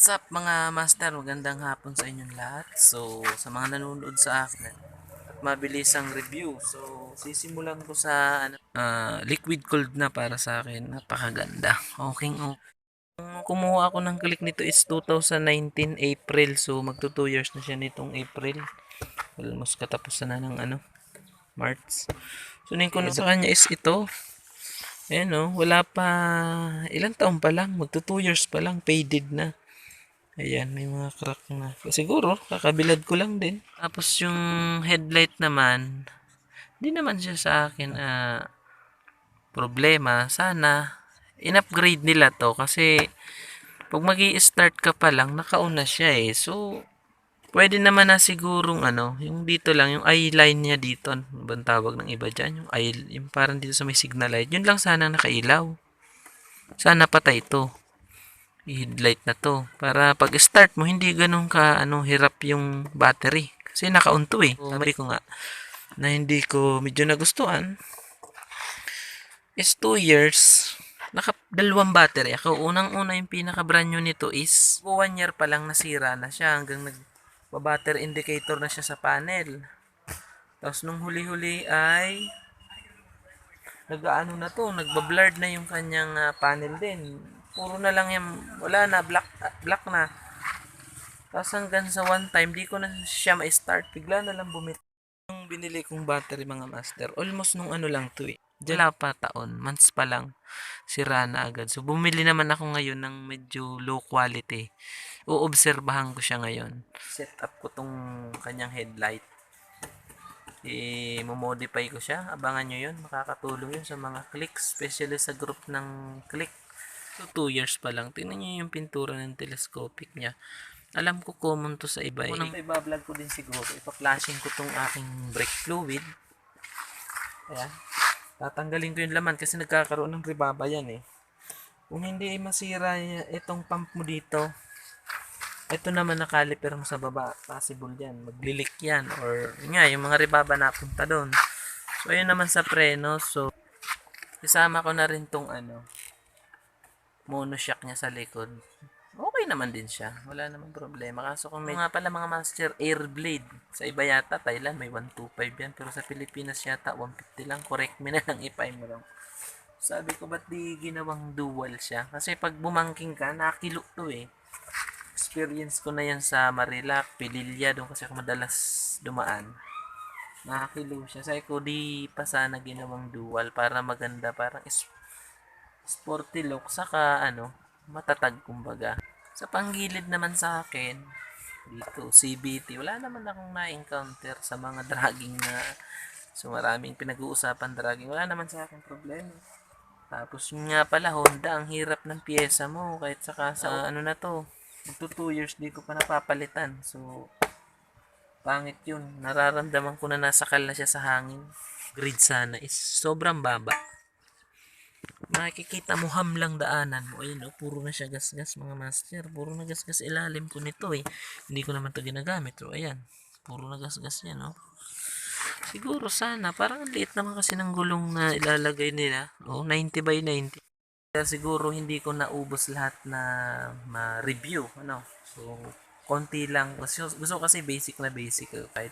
What's up mga master? Magandang hapon sa inyong lahat. So, sa mga nanonood sa akin at mabilisang review. So, sisimulan ko sa liquid cold na para sa akin. Napakaganda. Okay, okay. Kumuha ako ng click nito is 2019 April. So, magto 2 years na siya nitong April. Almost katapusan na ng March. So, yung kuno sa kanya is ito. Ayan o, wala pa, ilang taon pa lang, magto 2 years pa lang, faded na. Ayan, may mga crack na. Siguro, kakabilad ko lang din. Tapos yung headlight naman, di naman siya sa akin problema. Sana, in-upgrade nila to kasi pag mag start ka pa lang, nakauna siya eh. So, pwede naman na sigurong yung dito lang, yung eye line niya dito. Ano bang tawag ng iba dyan? Yung eye, yung parang dito sa may signal light. Yun lang sana nakailaw. Sana patay ito. I-headlight na to para pag start mo hindi ganun ka hirap yung battery kasi naka-on to eh. Sabi ko nga na hindi ko medyo nagustuhan is 2 years naka dalawang battery ako. Unang-una yung pinaka brand new nito is 1 year pa lang nasira na siya hanggang battery indicator na siya sa panel. Tapos nung huli-huli ay nag-aano na to, nagba-blurred na yung kanyang panel din. Puro na lang yung, wala na, black na. Tapos hanggang sa one time, di ko na siya ma-start. Bigla na lang bumit. Yung binili kong battery mga master, almost nung lang to eh. Diyan pa taon, months pa lang, sira na agad. So bumili naman ako ngayon ng medyo low quality. Uobserbahan ko siya ngayon. Set up ko tong kanyang headlight. I-modify ko siya. Abangan nyo yun. Makakatulong yun sa mga clicks. Especially sa group ng click. So, 2 years pa lang. Tingnan nyo yung pintura ng telescopic niya. Alam ko common to sa iba eh. Unang iba-vlog ko din siguro. Ipa-flashing ko tong aking brake fluid. Ayan. Tatanggalin ko yung laman kasi nagkakaroon ng ribaba yan eh. Kung hindi masira itong pump mo dito, ito naman na caliper mo sa baba, possible yan, maglilik yan, or nga, yung mga ribaba napunta doon. So, ayun naman sa preno, so, isama ko na rin tong monoshock niya sa likod. Okay naman din siya, wala namang problema. Kaso kung may nga pala mga master, Airblade, sa iba yata, Thailand, may 125 yan, pero sa Pilipinas yata, 150 lang, correct me na lang if I'm wrong. Sabi ko, ba't di ginawang dual siya? Kasi pag bumangking ka, nakilo to eh. Experience ko na yan sa Marilac, Pililya, doon kasi ako madalas dumaan. Nakakilo siya. Sabi ko, di pa sana ginawang dual para maganda, parang sporty look, saka matatag kumbaga. Sa panggilid naman sa akin, dito, CBT, wala naman akong na-encounter sa mga dragging na, so maraming pinag-uusapan dragging, wala naman sa akin problema. Tapos nga pala, Honda, ang hirap ng pyesa mo, kahit saka sa na to, magto 2 years di ko pa napapalitan. So, pangit yun. Nararamdaman ko na nasakal na siya sa hangin. Grid sana is sobrang baba. Makikita mo hamlang daanan mo. Ayun, puro na siya gasgas mga master. Puro na gasgas ilalim ko nito eh. Hindi ko naman to ginagamit. So, ayan. Puro na gasgas yan, Siguro sana. Parang liit naman kasi ng gulong na ilalagay nila. 90 by 90. Kaya siguro hindi ko naubos lahat na ma-review. So, konti lang. Gusto ko kasi basic na basic. Kahit